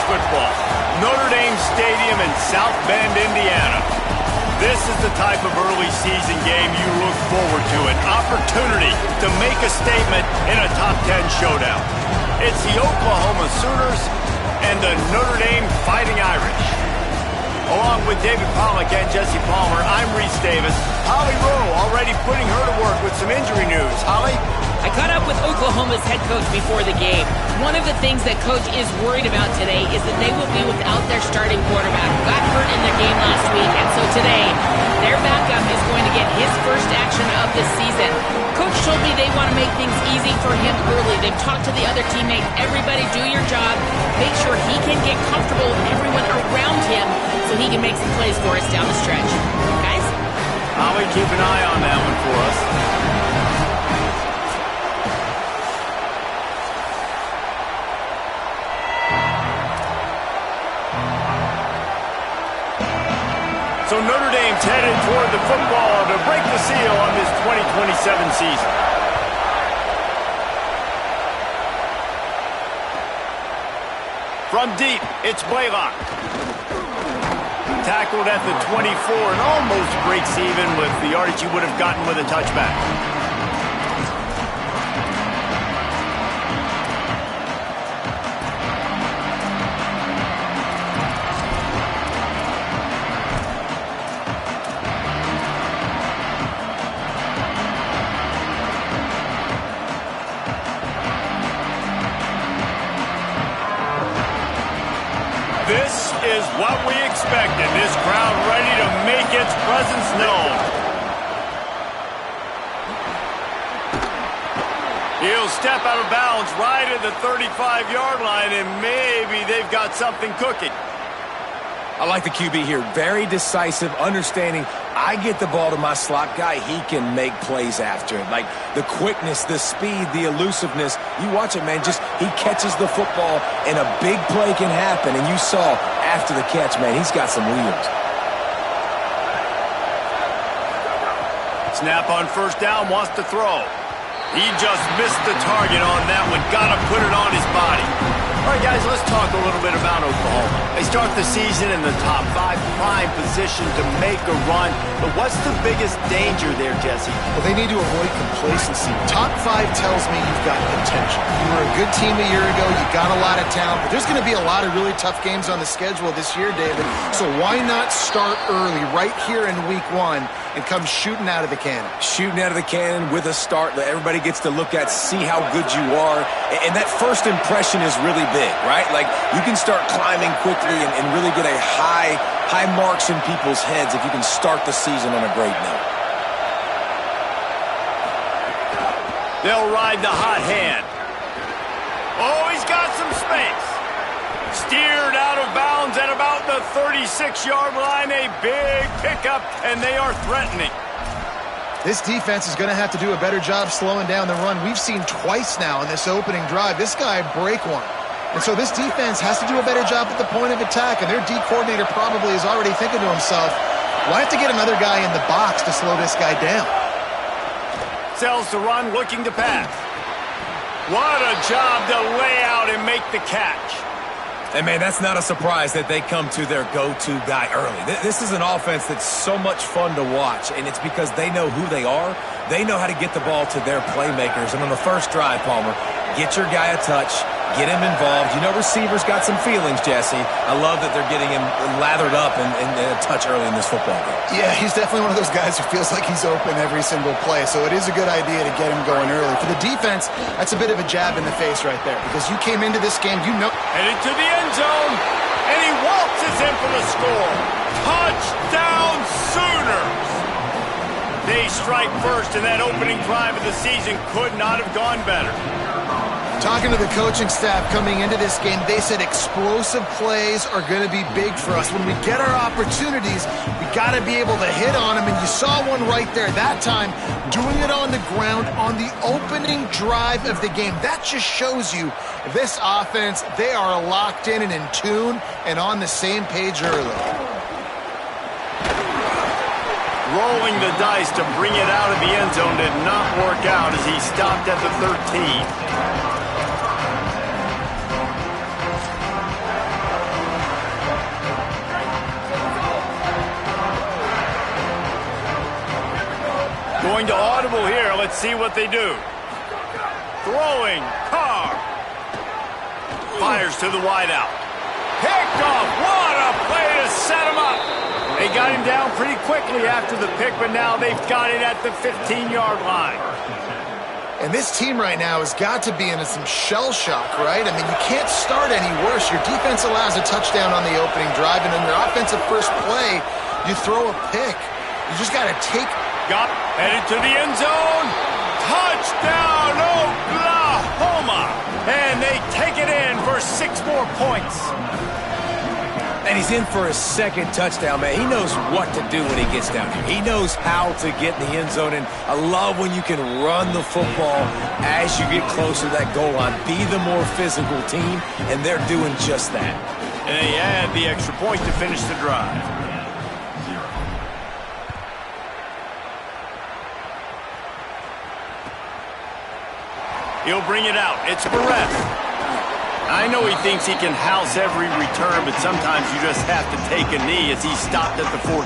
football. Notre Dame Stadium in South Bend, Indiana. This is the type of early season game you look forward to, an opportunity to make a statement in a top 10 showdown. It's the Oklahoma Sooners and the Notre Dame Fighting Irish. Along with David Pollack and Jesse Palmer, I'm Reese Davis. Holly Rowe already putting her to work with some injury news. Holly? I caught up with Oklahoma's head coach before the game. One of the things that coach is worried about today is that they will be without their starting quarterback. Got hurt in their game last week, and so today their backup is going to get his first action of the season. Coach told me they want to make things easy for him early. They've talked to the other teammates. Everybody do your job. Make sure he can get comfortable with everyone around him so he can make some plays for us down the stretch. Guys? Holly, keep an eye on that one for us. So Notre Dame's headed toward the football to break the seal on this 2027 season. From deep, it's Blaylock. Tackled at the 24 and almost breaks even with the yardage he would have gotten with a touchback. This is what we expected. This crowd ready to make its presence known. He'll step out of bounds right at the 35-yard line, and maybe they've got something cooking. I like the QB here. Very decisive, understanding I get the ball to my slot guy, he can make plays after it. Like the quickness, the speed, the elusiveness. You watch it, man, just he catches the football and a big play can happen. And you saw after the catch, man, he's got some wheels. Snap on first down, wants to throw. He just missed the target on that one. Got to put it on his body. All right, guys, let's talk a little bit about Oklahoma. They start the season in the top 5, prime position to make a run. But what's the biggest danger there, Jesse? Well, they need to avoid complacency. Top 5 tells me you've got potential. You were a good team a year ago. You got a lot of talent. But there's going to be a lot of really tough games on the schedule this year, David. So why not start early right here in week 1 and come shooting out of the cannon? Shooting out of the cannon with a start that everybody gets to look at, see how good you are. And that first impression is really big, right? Like you can start climbing quickly and really get a high marks in people's heads if you can start the season on a great note. They'll ride the hot hand. Oh, he's got some space. Steered out of bounds at about the 36-yard line. A big pickup, and they are threatening. This defense is going to have to do a better job slowing down the run. We've seen twice now in this opening drive. This guy break one. And so this defense has to do a better job at the point of attack, and their D coordinator probably is already thinking to himself, well, I have to get another guy in the box to slow this guy down. Sells to run, looking to pass. What a job to lay out and make the catch. And, man, that's not a surprise that they come to their go-to guy early. This is an offense that's so much fun to watch, and it's because they know who they are. They know how to get the ball to their playmakers. And on the first drive, Palmer, get your guy a touch, get him involved. You know receivers got some feelings, Jesse. I love that they're getting him lathered up and a touch early in this football game. Yeah, he's definitely one of those guys who feels like he's open every single play, so it is a good idea to get him going early. For the defense, that's a bit of a jab in the face right there, because you came into this game, you know. Headed to the end zone, and he waltzes in for the score. Touchdown Sooners! They strike first, and that opening drive of the season could not have gone better. Talking to the coaching staff coming into this game, they said explosive plays are going to be big for us. When we get our opportunities, we got to be able to hit on them, and you saw one right there that time, doing it on the ground on the opening drive of the game. That just shows you this offense, they are locked in and in tune and on the same page early. Rolling the dice to bring it out of the end zone did not work out as he stopped at the 13. Going to audible here. Let's see what they do. Throwing. Carr. Fires to the wideout. Picked off. What a play to set him up. They got him down pretty quickly after the pick, but now they've got it at the 15-yard line. And this team right now has got to be in some shell shock, right? I mean, you can't start any worse. Your defense allows a touchdown on the opening drive, and on your offensive first play, you throw a pick. You just got to take... Headed to the end zone. Touchdown, Oklahoma. And they take it in for 6 more points. And he's in for his second touchdown, man. He knows what to do when he gets down here. He knows how to get in the end zone, and I love when you can run the football as you get closer to that goal line. Be the more physical team, and they're doing just that. And they add the extra point to finish the drive. He'll bring it out. It's Barrett. I know he thinks he can house every return, but sometimes you just have to take a knee as he stopped at the 14.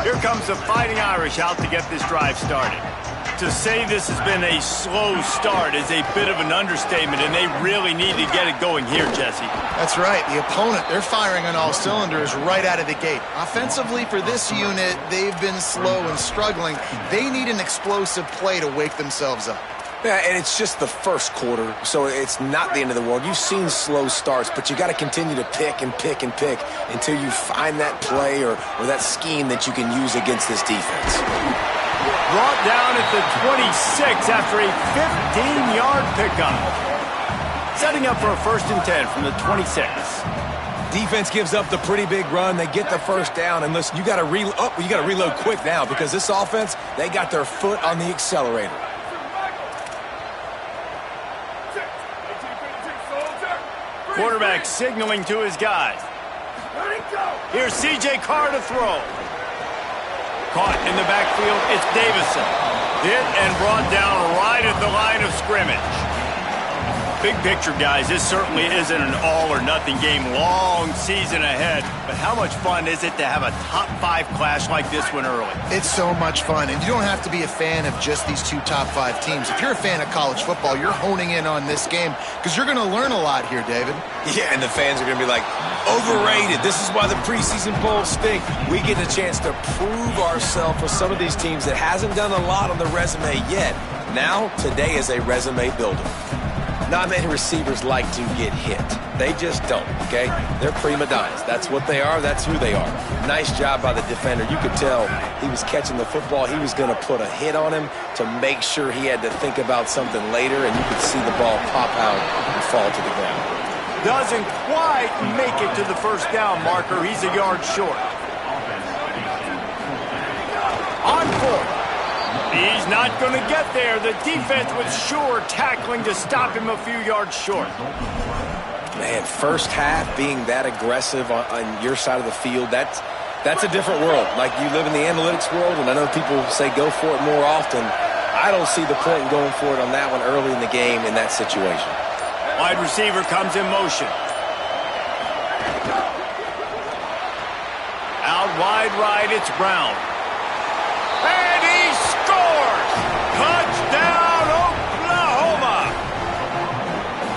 Here comes the Fighting Irish out to get this drive started. To say this has been a slow start is a bit of an understatement, and they really need to get it going here, Jesse. That's right. The opponent, they're firing on all cylinders right out of the gate. Offensively, for this unit, they've been slow and struggling. They need an explosive play to wake themselves up. Yeah, and it's just the first quarter, so it's not the end of the world. You've seen slow starts, but you got to continue to pick and pick and pick until you find that play or that scheme that you can use against this defense. Brought down at the 26 after a 15-yard pickup. Setting up for a 1st and 10 from the 26. Defense gives up the pretty big run. They get the first down, and listen, you got to reload quick now because this offense, they got their foot on the accelerator. Quarterback signaling to his guys. Here's C.J. Carr to throw. Caught in the backfield, it's Davison. Hit and brought down right at the line of scrimmage. Big picture, guys, this certainly isn't an all-or-nothing game. Long season ahead, but how much fun is it to have a top-5 clash like this one early? It's so much fun, and you don't have to be a fan of just these 2 top-5 teams. If you're a fan of college football, you're honing in on this game because you're going to learn a lot here, David. Yeah, and the fans are going to be like, overrated. This is why the preseason polls stink. We get a chance to prove ourselves with some of these teams that hasn't done a lot on the resume yet. Now, today is a resume builder. Not many receivers like to get hit. They just don't, okay? They're prima donnas. That's what they are. That's who they are. Nice job by the defender. You could tell he was catching the football. He was going to put a hit on him to make sure he had to think about something later, and you could see the ball pop out and fall to the ground. Doesn't quite make it to the first down marker. He's a yard short. On 4th. He's not going to get there. The defense was sure tackling to stop him a few yards short. Man, first half being that aggressive on your side of the field, that's a different world. Like, you live in the analytics world, and I know people say go for it more often. I don't see the point in going for it on that one early in the game in that situation. Wide receiver comes in motion. Out wide right, it's Brown. And he scores! Touchdown, Oklahoma!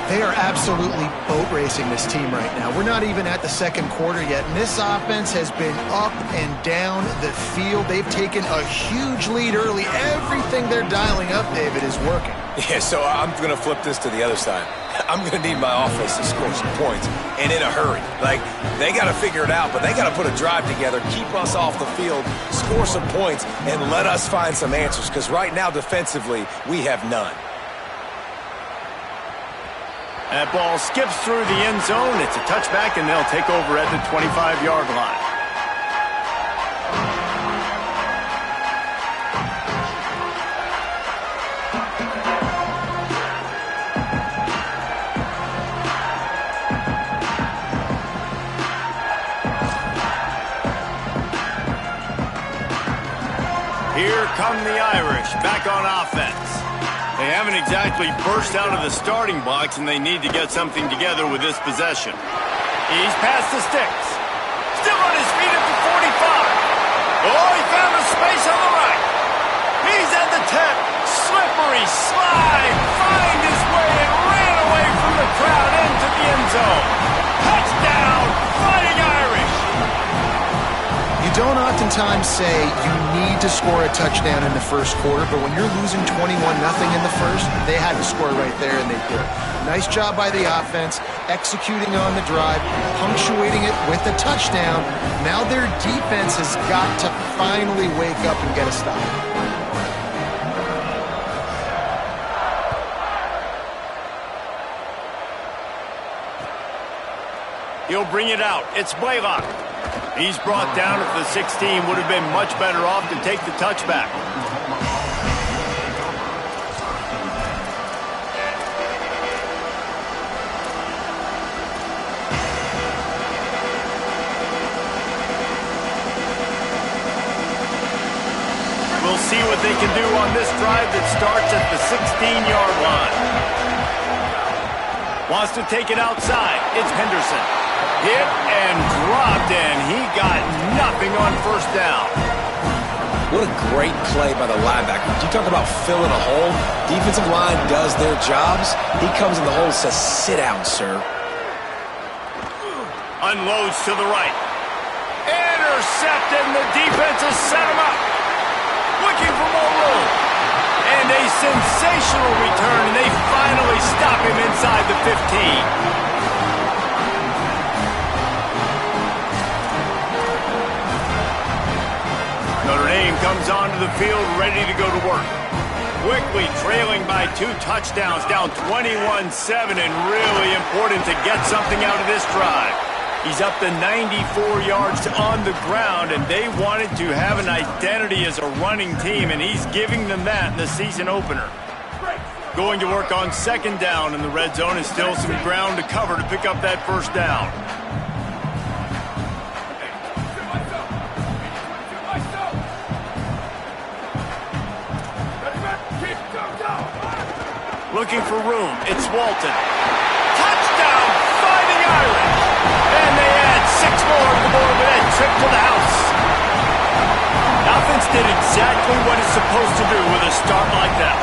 They are absolutely boat racing this team right now. We're not even at the 2nd quarter yet, and this offense has been up and down the field. They've taken a huge lead early. Everything they're dialing up, David, is working. Yeah, so I'm going to flip this to the other side. I'm going to need my offense to score some points, and in a hurry. Like, they got to figure it out, but they got to put a drive together, keep us off the field, score some points, and let us find some answers, because right now, defensively, we have none. That ball skips through the end zone. It's a touchback, and they'll take over at the 25-yard line. Here come the Irish back on offense. They haven't exactly burst out of the starting blocks, and they need to get something together with this possession. He's past the sticks. Still on his feet at the 45. Oh, he found a space on the right. He's at the 10. Slippery slide. Find his way and ran away from the crowd into the end zone. Touchdown, Fighting Irish. You don't oftentimes say you need to score a touchdown in the first quarter, but when you're losing 21-0 in the first, they had to score right there, and they did. Nice job by the offense, executing on the drive, punctuating it with a touchdown. Now their defense has got to finally wake up and get a stop. He'll bring it out. It's Blaylock. He's brought down at the 16. Would have been much better off to take the touchback. We'll see what they can do on this drive that starts at the 16-yard line. Wants to take it outside. It's Henderson. Hit and dropped, and he got nothing on first down. What a great play by the linebacker. You talk about filling a hole. Defensive line does their jobs. He comes in the hole and says, sit down, sir. Unloads to the right. Intercepted, and the defense has set him up. Looking for more room. And a sensational return, and they finally stop him inside the 15. Notre Dame comes onto the field ready to go to work. Quickly trailing by 2 touchdowns, down 21-7, and really important to get something out of this drive. He's up to 94 yards on the ground, and they wanted to have an identity as a running team, and he's giving them that in the season opener. Going to work on second down in the red zone, and still some ground to cover to pick up that first down. Looking for room. It's Walton. Touchdown, Fighting Irish. And they add 6 more to the board with that trip to the house. Offense did exactly what it's supposed to do with a start like that.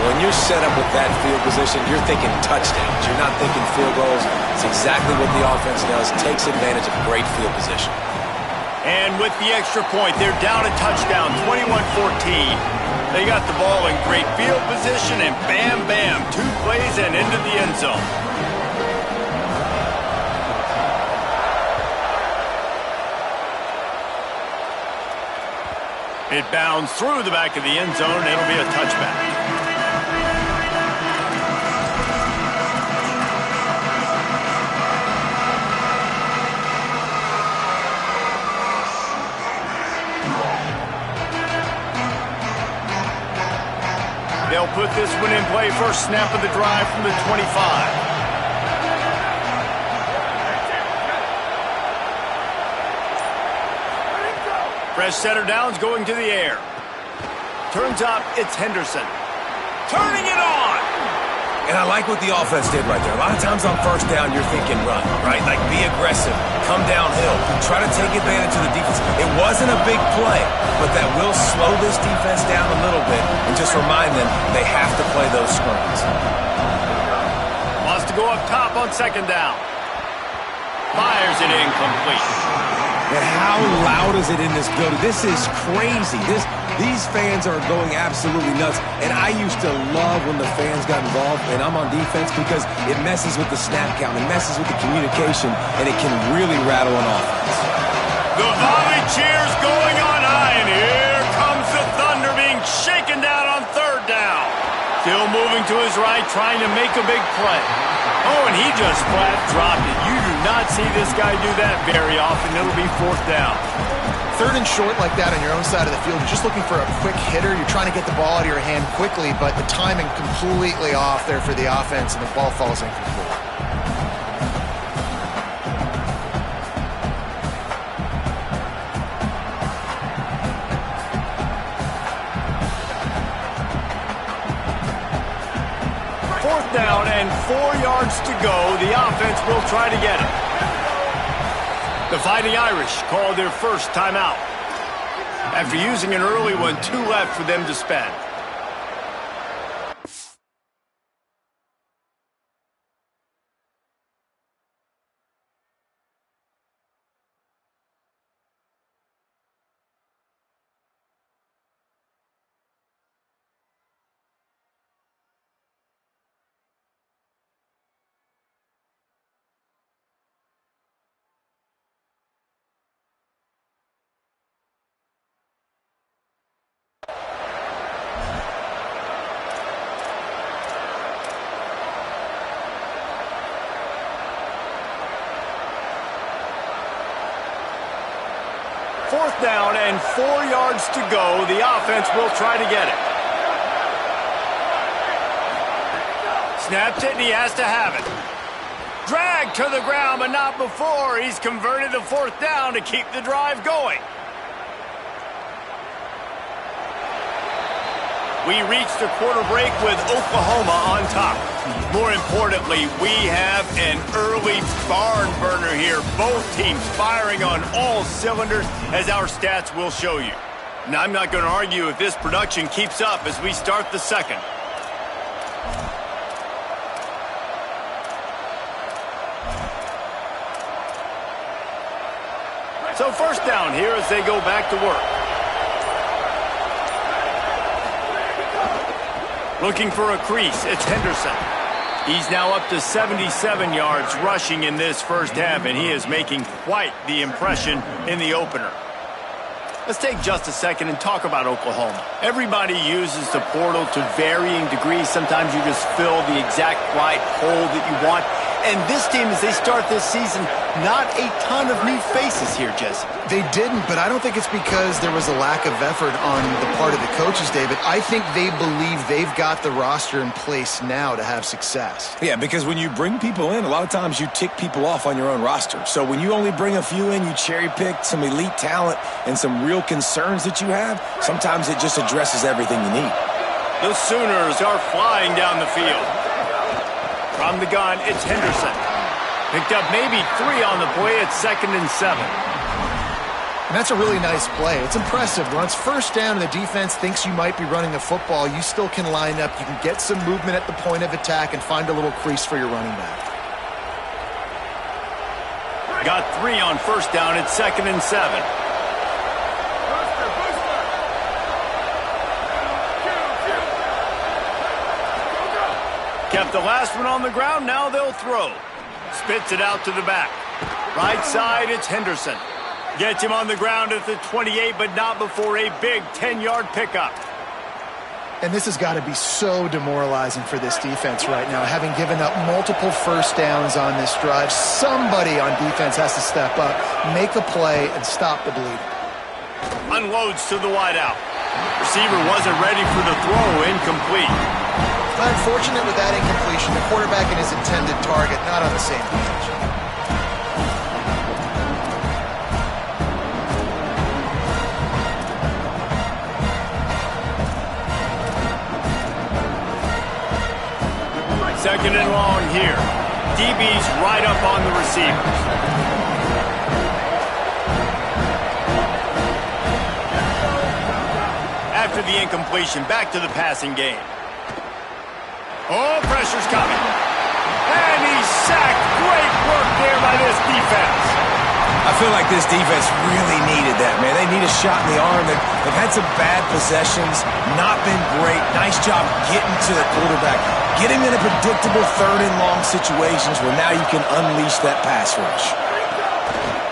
When you're set up with that field position, you're thinking touchdowns. You're not thinking field goals. It's exactly what the offense does. Takes advantage of great field position. And with the extra point, they're down a touchdown, 21-14. They got the ball in great field position, and bam, bam, 2 plays and into the end zone. It bounds through the back of the end zone, and it'll be a touchback. They'll put this one in play. First snap of the drive from the 25. Fresh setter downs going to the air. Turns up, it's Henderson. Turning it on! And I like what the offense did right there. A lot of times on first down, you're thinking run, right? Like be aggressive, come downhill, try to take advantage of the defense. It wasn't a big play, but that will slow this defense down a little bit and just remind them they have to play those screens. Wants to go up top on second down. Fires it incomplete. And how loud is it in this building? This is crazy. These fans are going absolutely nuts. And I used to love when the fans got involved, and I'm on defense because it messes with the snap count. It messes with the communication, and it can really rattle an offense. The volley cheers going on high, and here comes the Thunder being shaken down on third down. Still moving to his right, trying to make a big play. Oh, and he just flat dropped it. You do not see this guy do that very often. It'll be fourth down. Third and short like that on your own side of the field, you're just looking for a quick hitter. You're trying to get the ball out of your hand quickly, but the timing completely off there for the offense, and the ball falls incomplete. Fourth down and 4 yards to go. The offense will try to get it. The Fighting Irish call their first timeout. After using an early one, 2 left for them to spend. Fourth down and 4 yards to go. The offense will try to get it. Snapped it, and he has to have it. Dragged to the ground, but not before. He's converted the 4th down to keep the drive going. We reached the quarter break with Oklahoma on top. More importantly, we have an early barn burner here. Both teams firing on all cylinders, as our stats will show you. Now, I'm not going to argue if this production keeps up as we start the second. So first down here as they go back to work. Looking for a crease, it's Henderson. He's now up to 77 yards rushing in this first half, and he is making quite the impression in the opener. Let's take just a second and talk about Oklahoma. Everybody uses the portal to varying degrees. Sometimes you just fill the exact right hole that you want. And this team, as they start this season, not a ton of new faces here, Jesse. They didn't, but I don't think it's because there was a lack of effort on the part of the coaches, David. I think they believe they've got the roster in place now to have success. Yeah, because when you bring people in, a lot of times you tick people off on your own roster. So when you only bring a few in, you cherry-pick some elite talent and some real concerns that you have, sometimes it just addresses everything you need. The Sooners are flying down the field. From the gun, it's Henderson. Picked up maybe 3 on the play at 2nd and 7. And that's a really nice play. It's impressive. When it's first down and the defense thinks you might be running the football, you still can line up. You can get some movement at the point of attack and find a little crease for your running back. Got 3 on first down at 2nd and 7. Kept the last one on the ground, now they'll throw. Spits it out to the back. Right side, it's Henderson. Gets him on the ground at the 28, but not before a big 10-yard pickup. And this has got to be so demoralizing for this defense right now. Having given up multiple first downs on this drive, somebody on defense has to step up, make a play, and stop the bleeding. Unloads to the wideout. Receiver wasn't ready for the throw, incomplete. Unfortunate with that incompletion. The quarterback and his intended target not on the same page. Second and long here. DB's right up on the receivers. After the incompletion, back to the passing game. Oh, pressure's coming. And he's sacked. Great work there by this defense. I feel like this defense really needed that, man. They need a shot in the arm. They've had some bad possessions, not been great. Nice job getting to the quarterback. Get him in a predictable 3rd and long situations where now you can unleash that pass rush.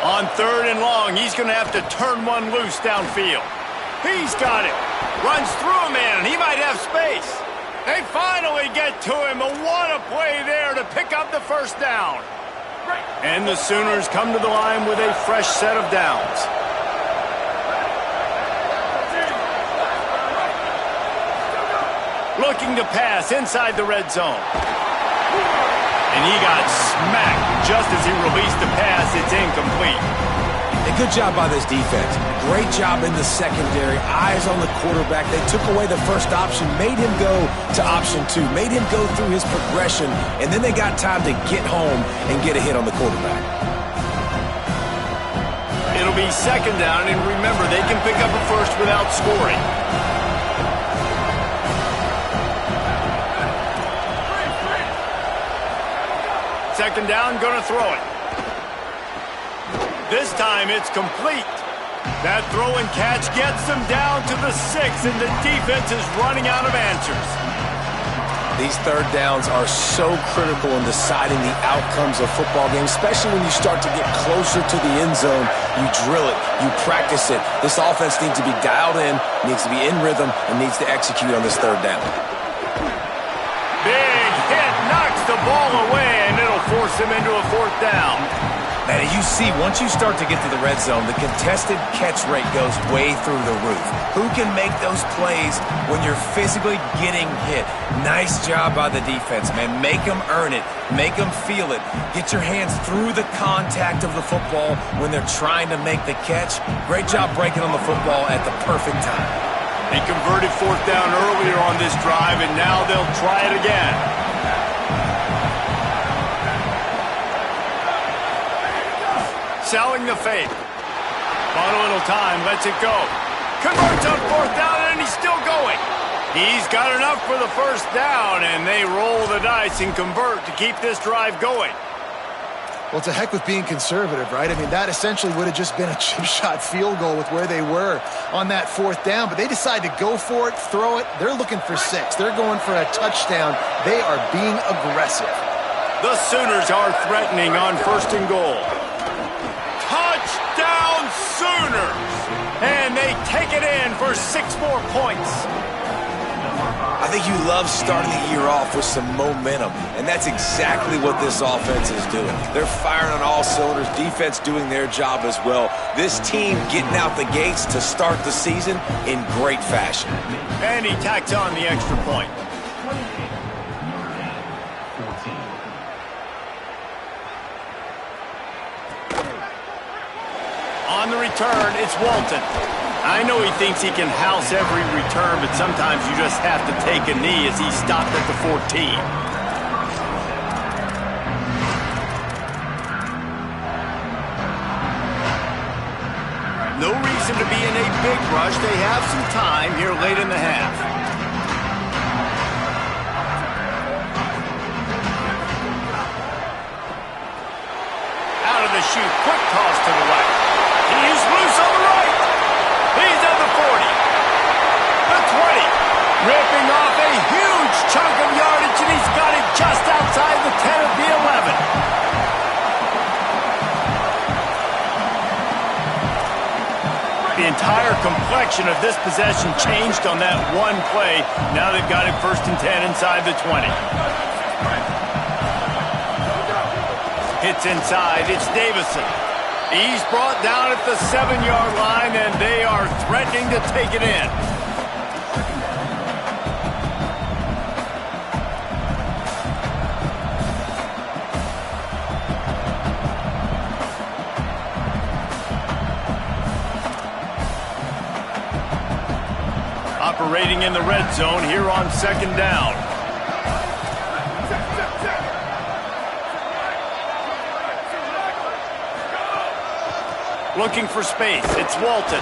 On 3rd and long, he's going to have to turn one loose downfield. He's got it. Runs through a man. He might have space. They finally get to him. What a play there to pick up the first down. And the Sooners come to the line with a fresh set of downs. Looking to pass inside the red zone. And he got smacked just as he released the pass. It's incomplete. A good job by this defense. Great job in the secondary. Eyes on the quarterback. They took away the first option, made him go to option 2, made him go through his progression, and then they got time to get home and get a hit on the quarterback. It'll be second down, and remember, they can pick up a first without scoring. Second down, going to throw it. This time it's complete. That throw and catch gets them down to the 6, and the defense is running out of answers. These third downs are so critical in deciding the outcomes of football games, especially when you start to get closer to the end zone. You drill it, you practice it. This offense needs to be dialed in, needs to be in rhythm, and needs to execute on this third down. Big hit knocks the ball away, and it'll force him into a fourth down. And as you see, once you start to get to the red zone, the contested catch rate goes way through the roof. Who can make those plays when you're physically getting hit? Nice job by the defense, man. Make them earn it. Make them feel it. Get your hands through the contact of the football when they're trying to make the catch. Great job breaking on the football at the perfect time. They converted fourth down earlier on this drive, and now they'll try it again. Selling the fake. Bought a little time, lets it go. Converts on fourth down, and he's still going. He's got enough for the first down, and they roll the dice and convert to keep this drive going. Well, to heck with being conservative, right? I mean, that essentially would have just been a chip shot field goal with where they were on that fourth down, but they decide to go for it, throw it. They're looking for 6. They're going for a touchdown. They are being aggressive. The Sooners are threatening on first and goal. Touchdown Sooners! And they take it in for 6 more points. I think you love starting the year off with some momentum, and that's exactly what this offense is doing. They're firing on all cylinders, defense doing their job as well. This team getting out the gates to start the season in great fashion. And he tacks on the extra point. On the return, it's Walton. I know he thinks he can house every return, but sometimes you just have to take a knee as he stopped at the 14. No reason to be in a big rush. They have some time here late in the half. Out of the chute, quick toss to the right. He's loose on the right. He's at the 40. The 20. Ripping off a huge chunk of yardage, and he's got it just outside the 10 of the 11. The entire complexion of this possession changed on that one play. Now they've got it first and 10 inside the 20. Hits inside. It's Davison. He's brought down at the 7-yard line, and they are threatening to take it in. Operating in the red zone here on second down. Looking for space. It's Walton.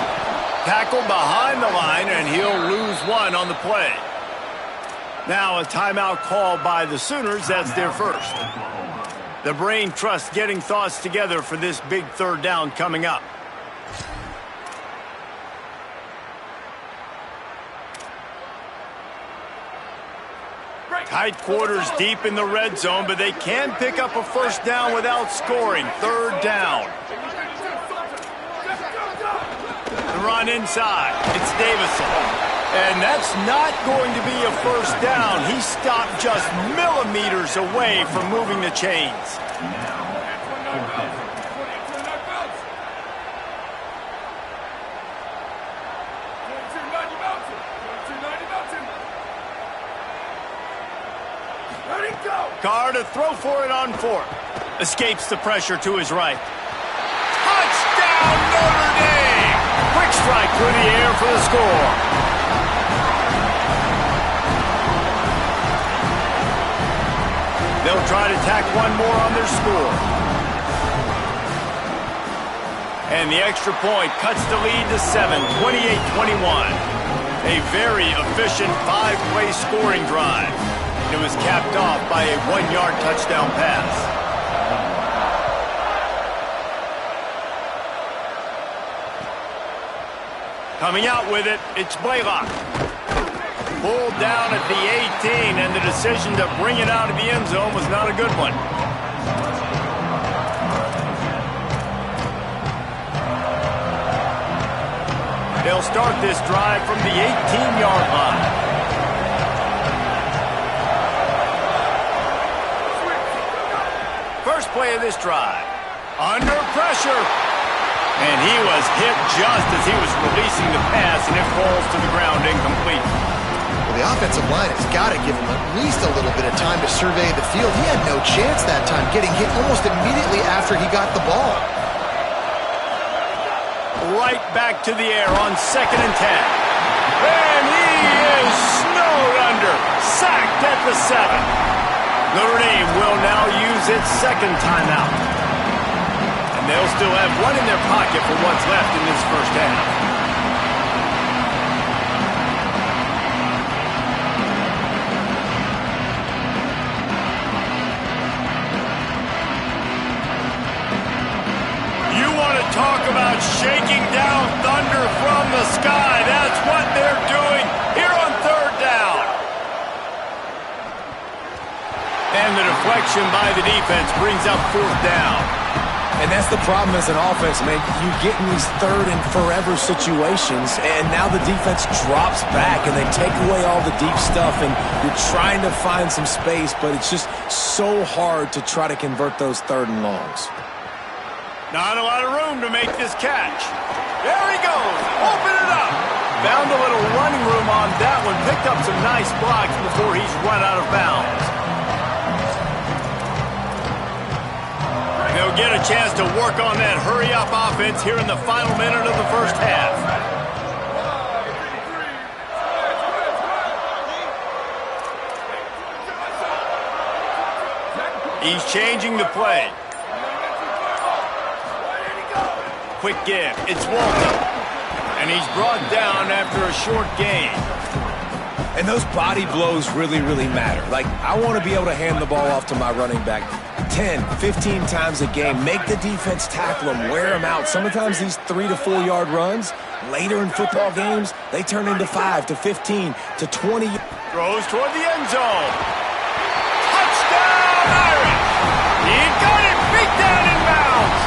Tackled behind the line, and he'll lose 1 on the play. Now a timeout called by the Sooners. That's their first. The brain trust getting thoughts together for this big third down coming up. Tight quarters deep in the red zone, but they can pick up a first down without scoring. Third down. The run inside. It's Davison. And that's not going to be a first down. He stopped just millimeters away from moving the chains. Carr to throw for it on 4th. Escapes the pressure to his right. Touchdown, Notre Dame! Quick strike through the air for the score. They'll try to tack one more on their score. And the extra point cuts the lead to 7, 28-21. A very efficient 5-play scoring drive. It was capped off by a 1-yard touchdown pass. Coming out with it, it's Blaylock. Pulled down at the 18, and the decision to bring it out of the end zone was not a good one. They'll start this drive from the 18-yard line. First play of this drive. Under pressure. And he was hit just as he was releasing the pass, and it falls to the ground incomplete. Well, the offensive line has got to give him at least a little bit of time to survey the field. He had no chance that time, getting hit almost immediately after he got the ball. Right back to the air on 2nd and 10. And he is snowed under. Sacked at the 7. Notre Dame will now use its second timeout. And they'll still have one in their pocket for what's left in this first half. Talk about shaking down thunder from the sky. That's what they're doing here on 3rd down. And the deflection by the defense brings up 4th down. And that's the problem as an offense, man. You get in these 3rd and forever situations, and now the defense drops back, and they take away all the deep stuff, and you're trying to find some space, but it's just so hard to try to convert those 3rd and longs. Not a lot of room to make this catch. There he goes. Open it up. Found a little running room on that one. Picked up some nice blocks before he's run out of bounds. They'll get a chance to work on that hurry-up offense here in the final minute of the first half. He's changing the play. Quick give. It's Walton. And he's brought down after a short gain. And those body blows really, really matter. Like, I want to be able to hand the ball off to my running back 10, 15 times a game. Make the defense tackle them, wear them out. Sometimes these 3 to 4 yard runs, later in football games, they turn into 5 to 15 to 20. Throws toward the end zone. Touchdown, Irish! He got it, beat down in bounds.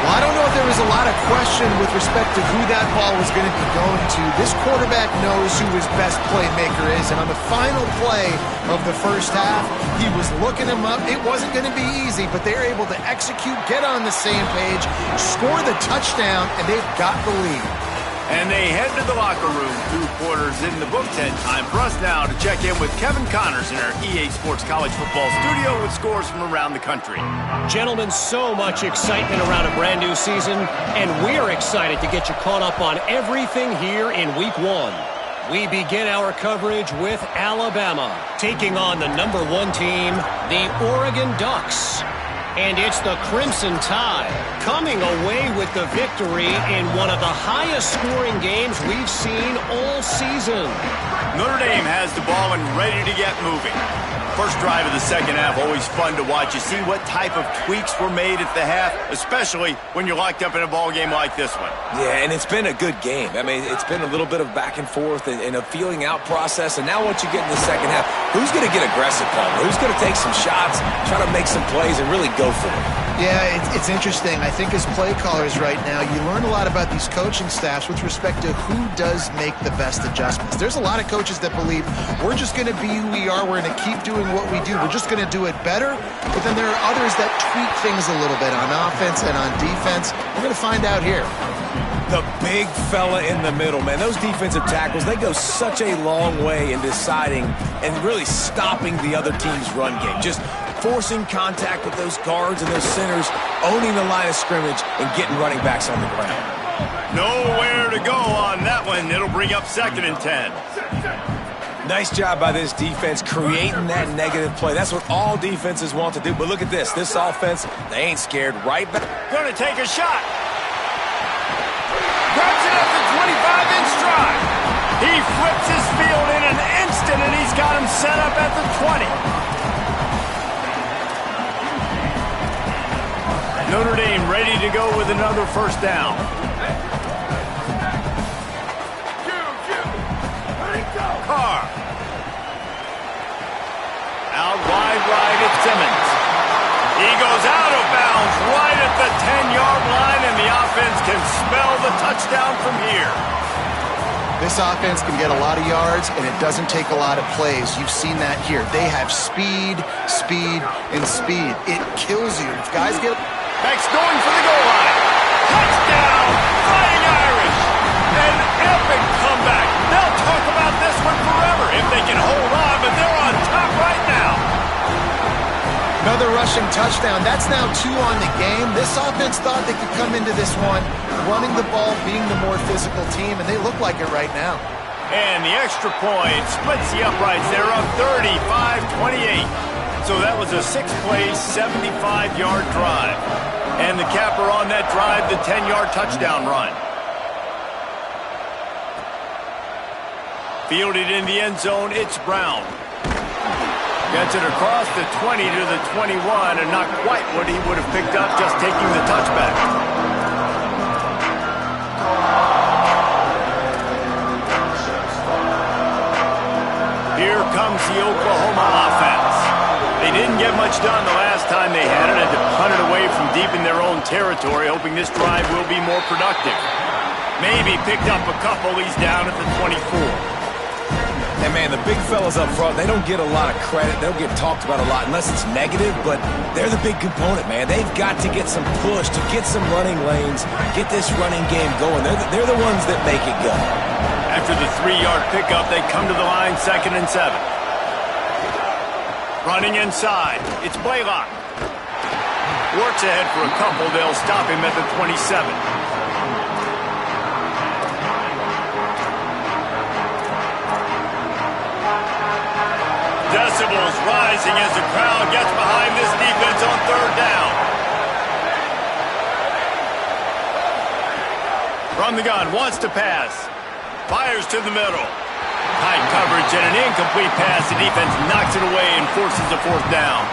Well, I don't know if there was a lot of question with respect to who that ball was going to be going to. This quarterback knows who his best playmaker is, and on the final play of the first half, he was looking him up. It wasn't going to be easy, but they're able to execute, get on the same page, score the touchdown, and they've got the lead. And they head to the locker room. 2 quarters in the books, and time for us now to check in with Kevin Connors in our EA Sports College Football studio with scores from around the country. Gentlemen, so much excitement around a brand new season, and we're excited to get you caught up on everything here in Week 1. We begin our coverage with Alabama, taking on the number 1 team, the Oregon Ducks. And it's the Crimson Tide coming away with the victory in one of the highest scoring games we've seen all season. Notre Dame has the ball and ready to get moving. First drive of the second half, always fun to watch. You see what type of tweaks were made at the half, especially when you're locked up in a ball game like this one. Yeah, and it's been a good game. I mean, it's been a little bit of back and forth and a feeling out process. And now once you get in the second half, who's going to get aggressive, Palmer? Who's going to take some shots, try to make some plays, and really go for it? Yeah, it's interesting. I think as play callers right now, you learn a lot about these coaching staffs with respect to who does make the best adjustments. There's a lot of coaches that believe we're just going to be who we are. We're going to keep doing what we do. We're just going to do it better. But then there are others that tweak things a little bit on offense and on defense. We're going to find out here. The big fella in the middle, man. Those defensive tackles, they go such a long way in deciding and really stopping the other team's run game. Just forcing contact with those guards and those centers, owning the line of scrimmage, and getting running backs on the ground. Nowhere to go on that one. It'll bring up 2nd and 10. Nice job by this defense creating that negative play. That's what all defenses want to do. But look at this. This offense, they ain't scared. Right back. Going to take a shot. Grabs it at the 25 in stride. He flips his field in an instant, and he's got him set up at the 20. Notre Dame ready to go with another first down. Carr. Out wide right at Simmons. He goes out of bounds right at the 10-yard line, and the offense can spell the touchdown from here. This offense can get a lot of yards, and it doesn't take a lot of plays. You've seen that here. They have speed, speed, and speed. It kills you. If guys get... Beck's going for the goal line. Touchdown, Fighting Irish. An epic comeback. They'll talk about this one forever if they can hold on, but they're on top right now. Another rushing touchdown. That's now 2 on the game. This offense thought they could come into this one running the ball, being the more physical team, and they look like it right now. And the extra point splits the uprights. They're up 35-28. So that was a 6-play, 75-yard drive. And the capper on that drive, the 10-yard touchdown run. Fielded in the end zone, it's Brown. Gets it across the 20 to the 21, and not quite what he would have picked up just taking the touchback. Here comes the Oklahoma offense. They didn't get much done the last time they had it, and to punt it away from deep in their own territory, hoping this drive will be more productive. Maybe picked up a couple. He's down at the 24. And, man, the big fellas up front, they don't get a lot of credit. They don't get talked about a lot unless it's negative, but they're the big component, man. They've got to get some push, to get some running lanes, get this running game going. They're the ones that make it go. After the 3-yard pickup, they come to the line, 2nd and 7. Running inside, it's Blaylock. Works ahead for a couple. They'll stop him at the 27. Decibels rising as the crowd gets behind this defense on 3rd down. From the gun, wants to pass. Fires to the middle. Tight coverage and an incomplete pass. The defense knocks it away and forces a 4th down.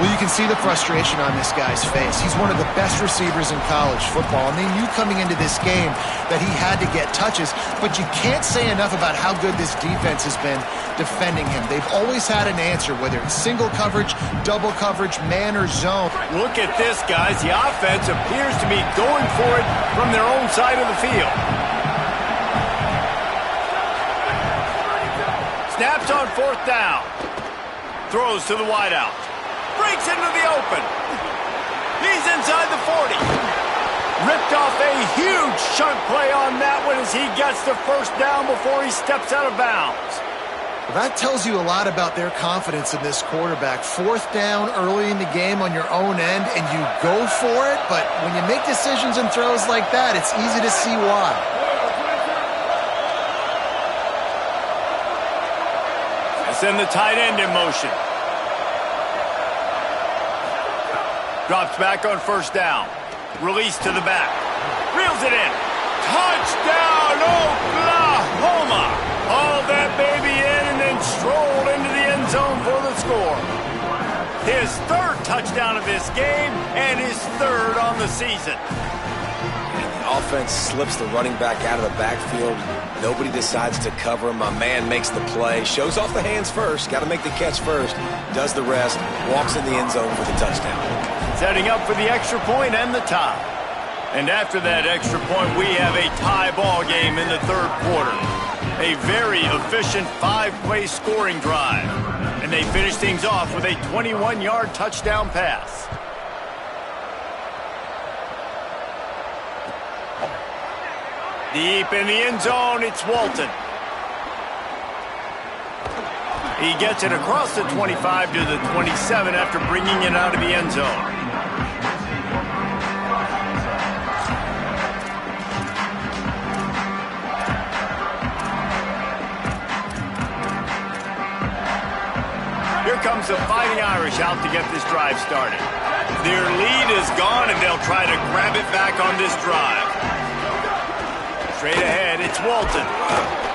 Well, you can see the frustration on this guy's face. He's one of the best receivers in college football, and they knew coming into this game that he had to get touches, but you can't say enough about how good this defense has been defending him. They've always had an answer, whether it's single coverage, double coverage, man or zone. Look at this, guys. The offense appears to be going for it from their own side of the field. Snaps on 4th down. Throws to the wideout. Breaks into the open. He's inside the 40. Ripped off a huge chunk play on that one as he gets the 1st down before he steps out of bounds. Well, that tells you a lot about their confidence in this quarterback. 4th down early in the game on your own end, and you go for it, but when you make decisions and throws like that, it's easy to see why. Send the tight end in motion. Drops back on 1st down. Release to the back. Reels it in. Touchdown, Oklahoma! Hauled that baby in and then strolled into the end zone for the score. His 3rd touchdown of this game and his 3rd on the season. Offense slips the running back out of the backfield. Nobody decides to cover him. My man makes the play. Shows off the hands first. Got to make the catch first. Does the rest. Walks in the end zone for the touchdown. Setting up for the extra point and the tie. And after that extra point, we have a tie ball game in the 3rd quarter. A very efficient 5-play scoring drive. And they finish things off with a 21-yard touchdown pass. Deep in the end zone, it's Walton. He gets it across the 25 to the 27 after bringing it out of the end zone. Here comes the Fighting Irish out to get this drive started. Their lead is gone, and they'll try to grab it back on this drive. Straight ahead, it's Walton.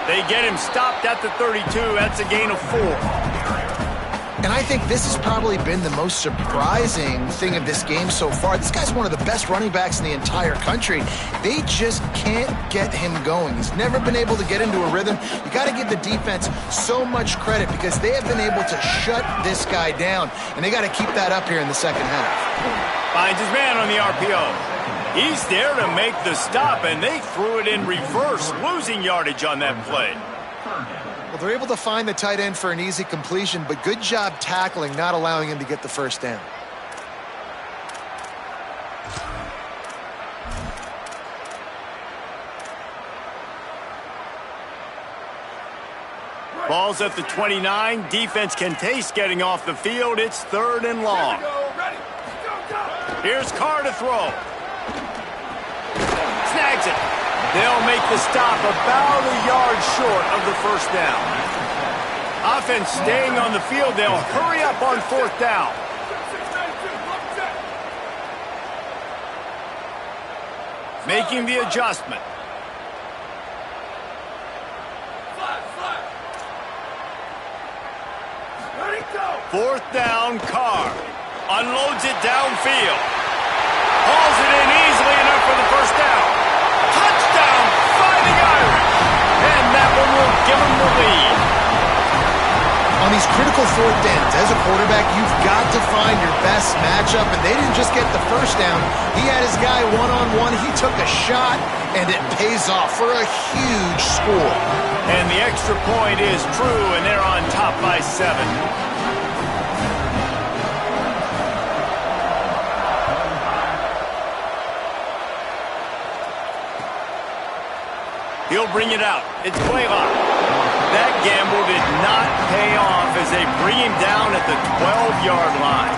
They get him stopped at the 32. That's a gain of 4. And I think this has probably been the most surprising thing of this game so far. This guy's one of the best running backs in the entire country. They just can't get him going. He's never been able to get into a rhythm. You got to give the defense so much credit because they have been able to shut this guy down, and they got to keep that up here in the second half. Finds his man on the RPO. He's there to make the stop, and they threw it in reverse, losing yardage on that play. Well, they're able to find the tight end for an easy completion, but good job tackling, not allowing him to get the first down. Ball's at the 29. Defense can taste getting off the field. It's 3rd and long. Here's Carr to throw. Snags it. They'll make the stop about a yard short of the first down. Offense staying on the field. They'll hurry up on 4th down. Making the adjustment. Fourth down, Carr. Unloads it downfield. Hauls it in easily enough for the first down. Touchdown, Fighting Irish. And that one will give them the lead. On these critical 4th downs, as a quarterback, you've got to find your best matchup, and they didn't just get the first down. He had his guy one-on-one. He took a shot, and it pays off for a huge score. And the extra point is true, and they're on top by 7. He'll bring it out. It's Blaylock. That gamble did not pay off as they bring him down at the 12-yard line.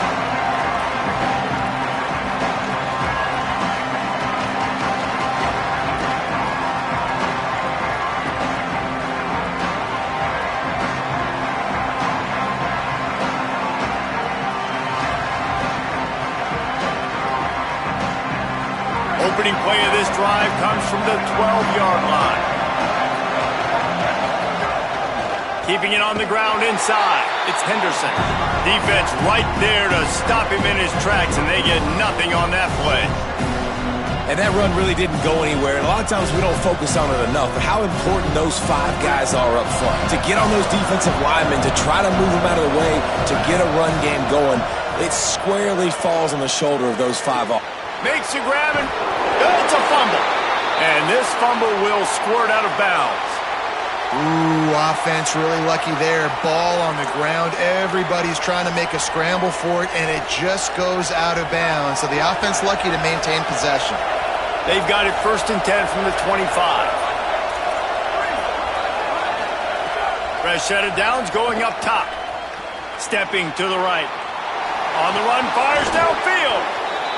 Opening play of this drive comes from the 12-yard line. Keeping it on the ground inside. It's Henderson. Defense right there to stop him in his tracks, and they get nothing on that play. And that run really didn't go anywhere. And a lot of times we don't focus on it enough, but how important those 5 guys are up front. To get on those defensive linemen, to try to move them out of the way, to get a run game going, it squarely falls on the shoulder of those 5. Makes a grab, and it's a fumble. And this fumble will squirt out of bounds. Ooh, offense really lucky there. Ball on the ground. Everybody's trying to make a scramble for it, and it just goes out of bounds. So the offense lucky to maintain possession. They've got it 1st and 10 from the 25. Fresh set of downs going up top. Stepping to the right. On the run, fires downfield.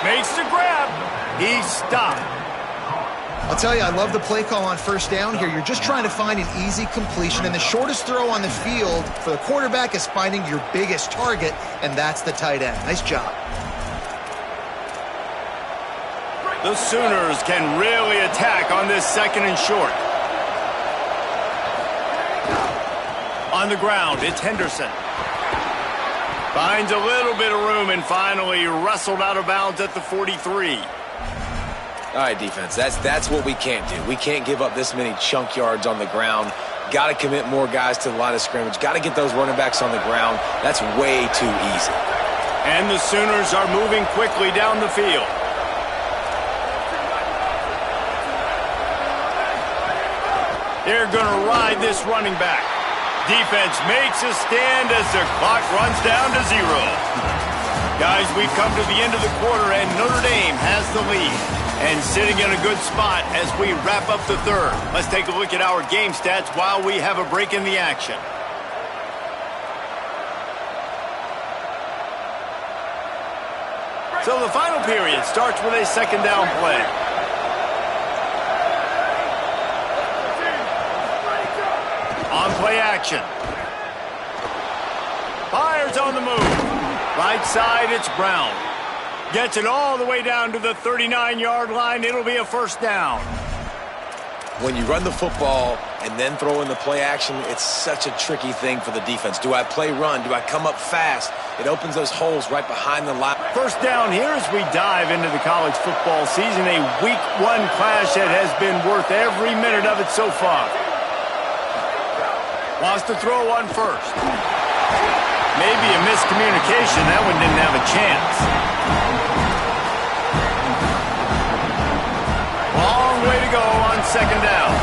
Makes the grab. He's stopped. I'll tell you, I love the play call on 1st down here. You're just trying to find an easy completion, and the shortest throw on the field for the quarterback is finding your biggest target, and that's the tight end. Nice job. The Sooners can really attack on this 2nd and short. On the ground, it's Henderson. Finds a little bit of room and finally wrestled out of bounds at the 43. All right, defense, that's what we can't do. We can't give up this many chunk yards on the ground. Got to commit more guys to the line of scrimmage. Got to get those running backs on the ground. That's way too easy. And the Sooners are moving quickly down the field. They're going to ride this running back. Defense makes a stand as the clock runs down to 0. Guys, we've come to the end of the quarter, and Notre Dame has the lead. And sitting in a good spot as we wrap up the 3rd. Let's take a look at our game stats while we have a break in the action. So the final period starts with a 2nd down play. On play action. Fires on the move. Right side, it's Brown. Gets it all the way down to the 39-yard line. It'll be a first down. When you run the football and then throw in the play action, it's such a tricky thing for the defense. Do I play run? Do I come up fast? It opens those holes right behind the line. First down here as we dive into the college football season. A week one clash that has been worth every minute of it so far. Wants to throw on first. Maybe a miscommunication. That one didn't have a chance. Long way to go on second down.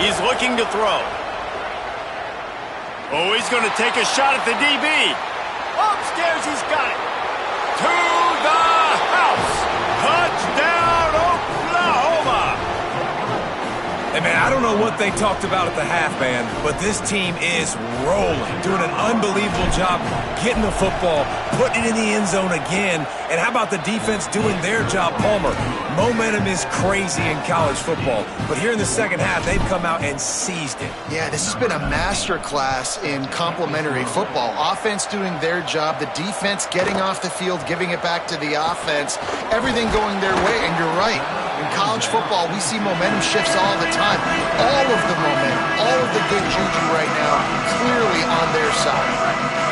He's looking to throw. Oh, he's going to take a shot at the DB. Upstairs, he's got it. To the house. Touchdown, Oklahoma. Hey, man, I don't know what they talked about at the half, man, but this team is rolling, doing an unbelievable job getting the football, putting it in the end zone again. And how about the defense doing their job, Palmer? Momentum is crazy in college football, but here in the second half, they've come out and seized it. Yeah, this has been a master class in complementary football. Offense doing their job, the defense getting off the field, giving it back to the offense, everything going their way, and you're right. In college football, we see momentum shifts all the time. All of the momentum, all of the good juju right now, clearly on their side.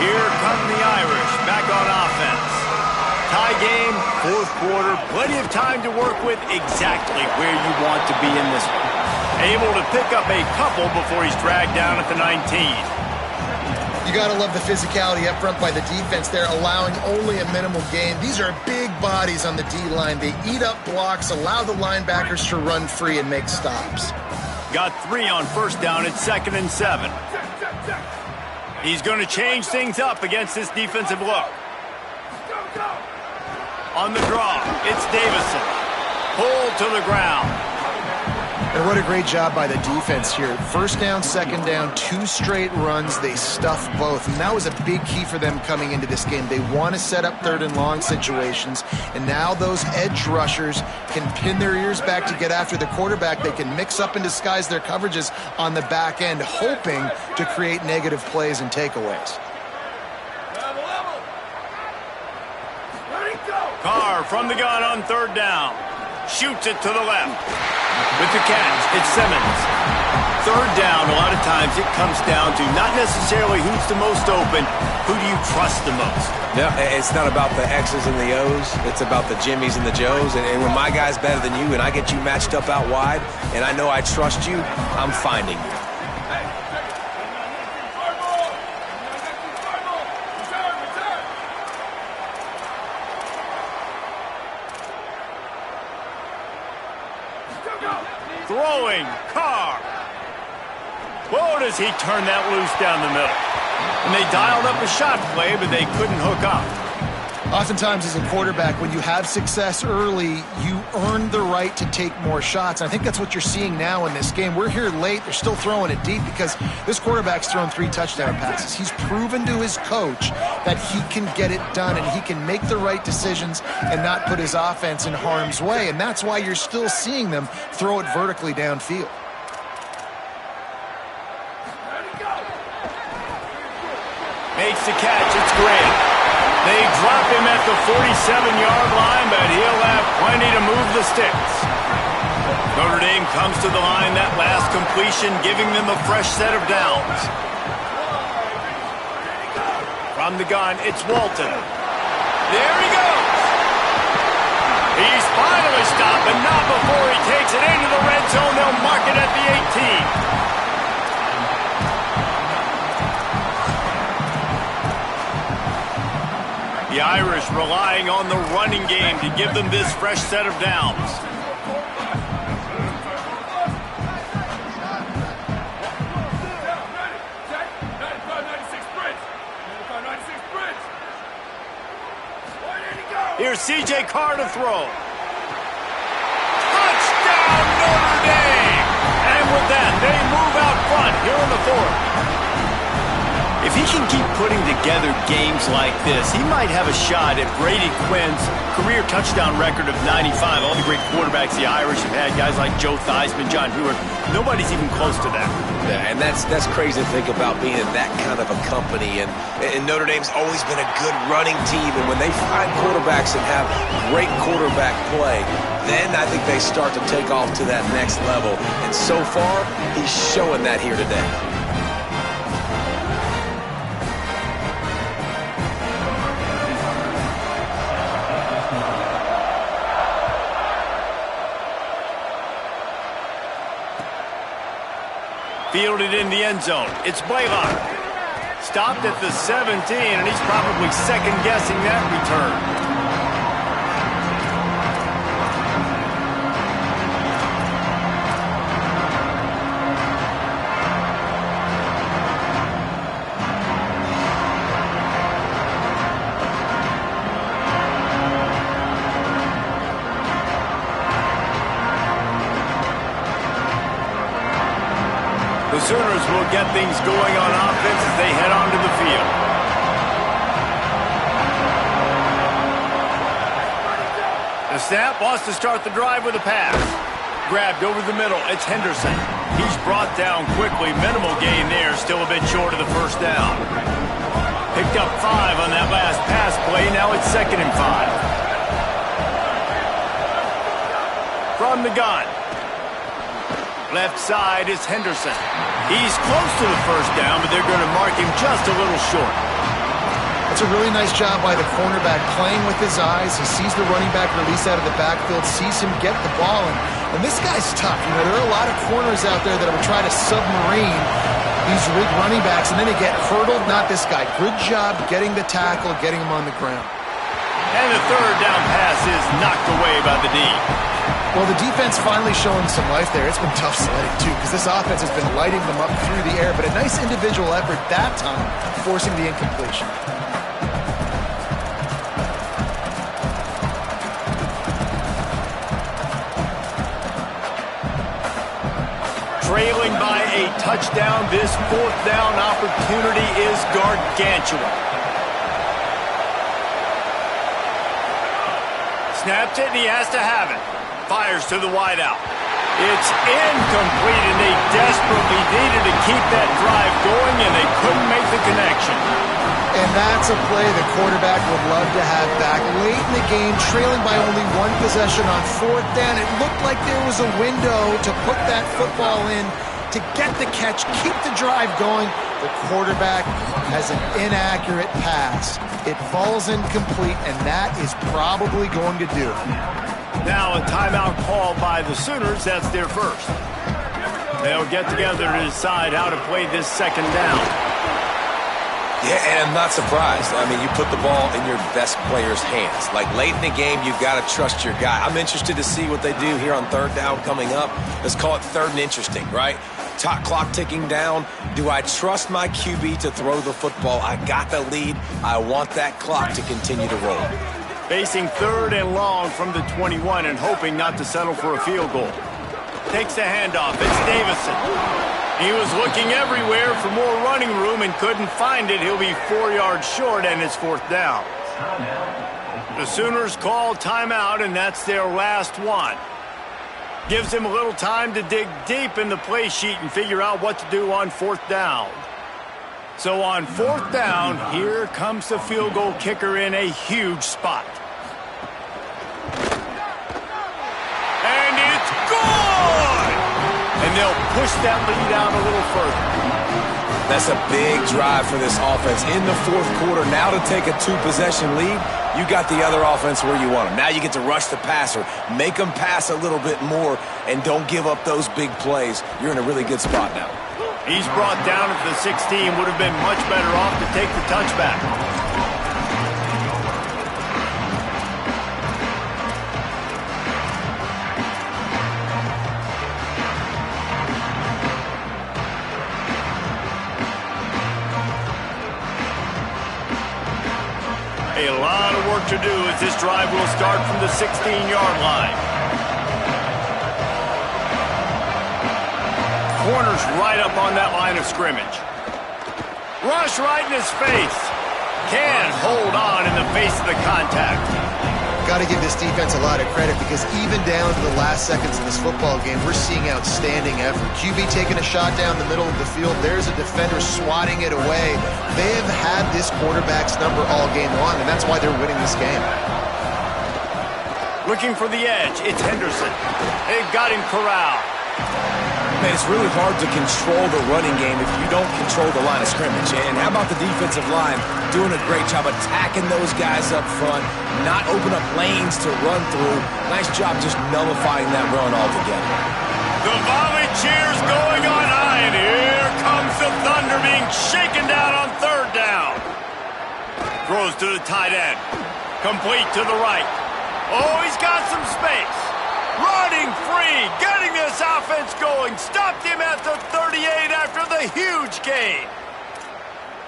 Here come the Irish, back on offense. Tie game, fourth quarter, plenty of time to work with, exactly where you want to be in this one. Able to pick up a couple before he's dragged down at the 19. You got to love the physicality up front by the defense there, allowing only a minimal gain. These are big bodies on the D-line. They eat up blocks, allow the linebackers to run free and make stops. Got 3 on first down. It's 2nd and 7. He's going to change things up against this defensive look. On the draw, it's Davison. Pulled to the ground. And what a great job by the defense here. First down, second down, 2 straight runs. They stuff both. And that was a big key for them coming into this game. They want to set up third and long situations. And now those edge rushers can pin their ears back to get after the quarterback. They can mix up and disguise their coverages on the back end, hoping to create negative plays and takeaways. Carr from the gun on third down. Shoots it to the left. With the catch, it's Simmons. Third down, a lot of times it comes down to not necessarily who's the most open, who do you trust the most? Yeah, it's not about the X's and the O's. It's about the Jimmys and the Joes. And when my guy's better than you and I get you matched up out wide and I know I trust you, I'm finding you. Throwing, Carr. Whoa, does he turn that loose down the middle. And they dialed up a shot play, but they couldn't hook up. Oftentimes as a quarterback, when you have success early, you earn the right to take more shots. I think that's what you're seeing now in this game. We're here late. They're still throwing it deep because this quarterback's thrown 3 touchdown passes. He's proven to his coach that he can get it done and he can make the right decisions and not put his offense in harm's way. And that's why you're still seeing them throw it vertically downfield. Makes the catch. It's Graham. They drop him at the 47-yard line, but he'll have plenty to move the sticks. Notre Dame comes to the line, that last completion giving them a fresh set of downs. From the gun, it's Walton. There he goes. He's finally stopped, but not before he takes it into the red zone. They'll mark it at the 18. The Irish relying on the running game to give them this fresh set of downs. Here's C.J. Carr to throw. Touchdown, Notre Dame! And with that, they move out front here in the fourth. If he can keep putting together games like this, he might have a shot at Brady Quinn's career touchdown record of 95. All the great quarterbacks the Irish have had, guys like Joe Theismann, John Hewart, nobody's even close to that. Yeah, and that's crazy to think about being in that kind of a company. And Notre Dame's always been a good running team. And when they find quarterbacks and have great quarterback play, then I think they start to take off to that next level. And so far, he's showing that here today. Fielded in the end zone. It's Blaylock. Stopped at the 17, and he's probably second-guessing that return. The Sooners will get things going on offense as they head onto the field. The snap wants to start the drive with a pass. Grabbed over the middle. It's Henderson. He's brought down quickly. Minimal gain there. Still a bit short of the first down. Picked up 5 on that last pass play. Now it's 2nd and 5. From the gun. Left side is Henderson. He's close to the first down, but they're going to mark him just a little short. That's a really nice job by the cornerback, playing with his eyes. He sees the running back release out of the backfield, sees him get the ball, and this guy's tough. You know, there are a lot of corners out there that will try to submarine these running backs, and then they get hurdled. Not this guy. Good job getting the tackle, getting him on the ground. And the third down pass is knocked away by the D. Well, the defense finally showing some life there. It's been tough sledding, too, because this offense has been lighting them up through the air, but a nice individual effort that time, forcing the incompletion. Trailing by a touchdown, this 4th down opportunity is gargantuan. Snapped it, and he has to have it. Fires to the wideout. It's incomplete, and they desperately needed to keep that drive going, and they couldn't make the connection. And that's a play the quarterback would love to have back. Late in the game, trailing by only 1 possession on 4th down, it looked like there was a window to put that football in, to get the catch, keep the drive going. The quarterback has an inaccurate pass. It falls incomplete, and that is probably going to do it. Now a timeout call by the Sooners. That's their first. They'll get together to decide how to play this 2nd down. Yeah, and I'm not surprised. I mean, you put the ball in your best player's hands. Like, late in the game, you've got to trust your guy. I'm interested to see what they do here on 3rd down coming up. Let's call it 3rd and interesting, right? Top clock ticking down. Do I trust my QB to throw the football? I got the lead. I want that clock to continue to roll. Facing 3rd and long from the 21 and hoping not to settle for a field goal. Takes the handoff. It's Davison. He was looking everywhere for more running room and couldn't find it. He'll be 4 yards short, and it's 4th down. The Sooners call timeout, and that's their last one. Gives him a little time to dig deep in the play sheet and figure out what to do on 4th down. So on 4th down, here comes the field goal kicker in a huge spot. And it's good! And they'll push that lead out a little further. That's a big drive for this offense in the 4th quarter. Now to take a 2-possession lead, you got the other offense where you want them. Now you get to rush the passer, make them pass a little bit more, and don't give up those big plays. You're in a really good spot now. He's brought down at the 16. Would have been much better off to take the touchback. A lot of work to do as this drive will start from the 16-yard line. Corners right up on that line of scrimmage. Rush right in his face. Can hold on in the face of the contact. Got to give this defense a lot of credit because even down to the last seconds of this football game, we're seeing outstanding effort. QB taking a shot down the middle of the field. There's a defender swatting it away. They have had this quarterback's number all game long, and that's why they're winning this game. Looking for the edge. It's Henderson. They've got him corralled. Man, it's really hard to control the running game if you don't control the line of scrimmage. And how about the defensive line doing a great job attacking those guys up front, not open up lanes to run through. Nice job just nullifying that run altogether. The volley cheers going on high, and here comes the Thunder being shaken down on third down. Throws to the tight end. Complete to the right. Oh, he's got some space. Running free, getting this offense going. Stopped him at the 38 after the huge gain.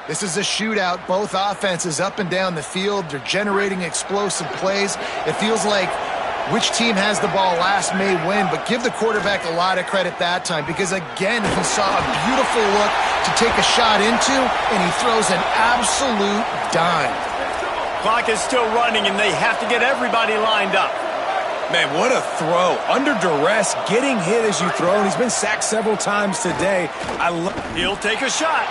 This is a shootout. Both offenses up and down the field. They're generating explosive plays. It feels like which team has the ball last may win, but give the quarterback a lot of credit that time because, again, he saw a beautiful look to take a shot into, and he throws an absolute dime. Clock is still running, and they have to get everybody lined up. Man, what a throw. Under duress, getting hit as you throw, and he's been sacked several times today. He'll take a shot.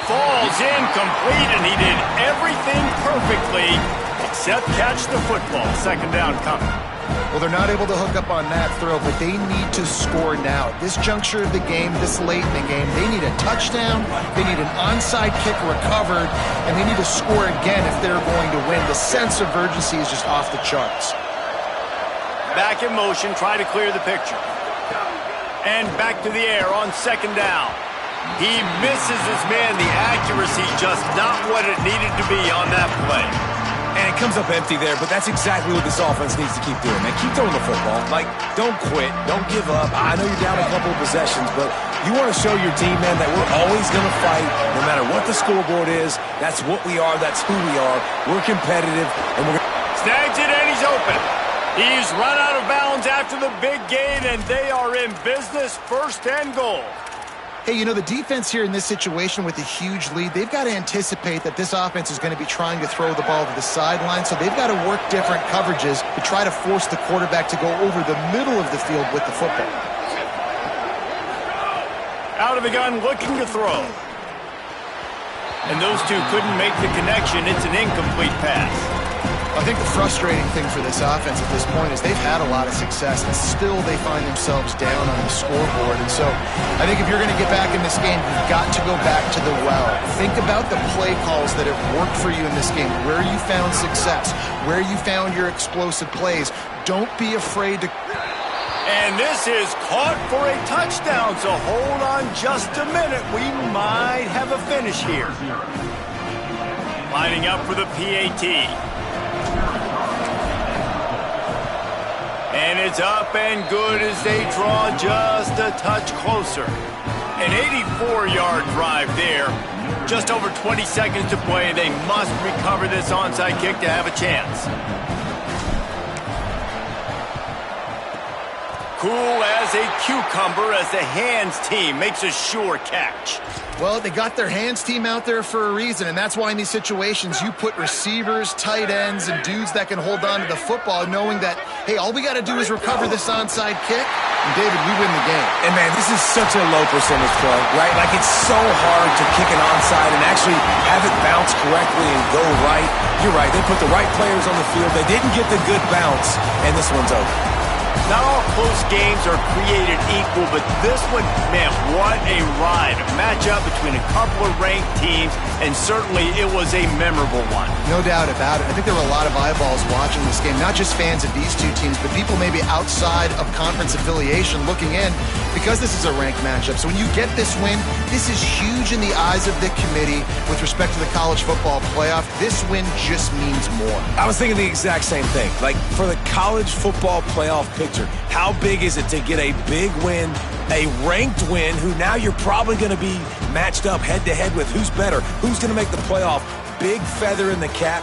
Falls incomplete, and he did everything perfectly except catch the football. Second down coming. Well, they're not able to hook up on that throw, but they need to score now. At this juncture of the game, this late in the game, they need a touchdown, they need an onside kick recovered, and they need to score again if they're going to win. The sense of urgency is just off the charts. Back in motion, try to clear the picture. And back to the air on second down. He misses his man. The accuracy just not what it needed to be on that play. And it comes up empty there, but that's exactly what this offense needs to keep doing, man. Keep throwing the football. Like, don't quit. Don't give up. I know you're down a couple of possessions, but you want to show your team, man, that we're always going to fight no matter what the scoreboard is. That's what we are. That's who we are. We're competitive, and we're going to... Snags it, and he's open. He's run out of bounds after the big gain, and they are in business, first and goal. Hey, you know, the defense here in this situation with a huge lead, they've got to anticipate that this offense is going to be trying to throw the ball to the sideline, so they've got to work different coverages to try to force the quarterback to go over the middle of the field with the football. Out of the gun, looking to throw. And those two couldn't make the connection. It's an incomplete pass. I think the frustrating thing for this offense at this point is they've had a lot of success, and still they find themselves down on the scoreboard. And so I think if you're going to get back in this game, you've got to go back to the well. Think about the play calls that have worked for you in this game, where you found success, where you found your explosive plays. Don't be afraid to... And this is caught for a touchdown, so hold on just a minute. We might have a finish here. Lining up for the PAT. And it's up and good as they draw just a touch closer. An 84-yard drive there. Just over 20 seconds to play. They must recover this onside kick to have a chance. Cool as a cucumber as the hands team makes a sure catch. Well, they got their hands team out there for a reason, and that's why in these situations you put receivers, tight ends, and dudes that can hold on to the football, knowing that, hey, all we got to do is recover this onside kick, and David, we win the game. And, man, this is such a low percentage throw, right? Like, it's so hard to kick an onside and actually have it bounce correctly and go right. You're right. They put the right players on the field. They didn't get the good bounce, and this one's over. Not all close games are created equal, but this one, man, what a ride. A matchup between a couple of ranked teams, and certainly it was a memorable one. No doubt about it. I think there were a lot of eyeballs watching this game, not just fans of these two teams, but people maybe outside of conference affiliation looking in because this is a ranked matchup. So when you get this win, this is huge in the eyes of the committee with respect to the college football playoff. This win just means more. I was thinking the exact same thing. Like, for the college football playoff picture, how big is it to get a big win, a ranked win, who now you're probably going to be matched up head-to-head with who's better, who's going to make the playoff. Big feather in the cap.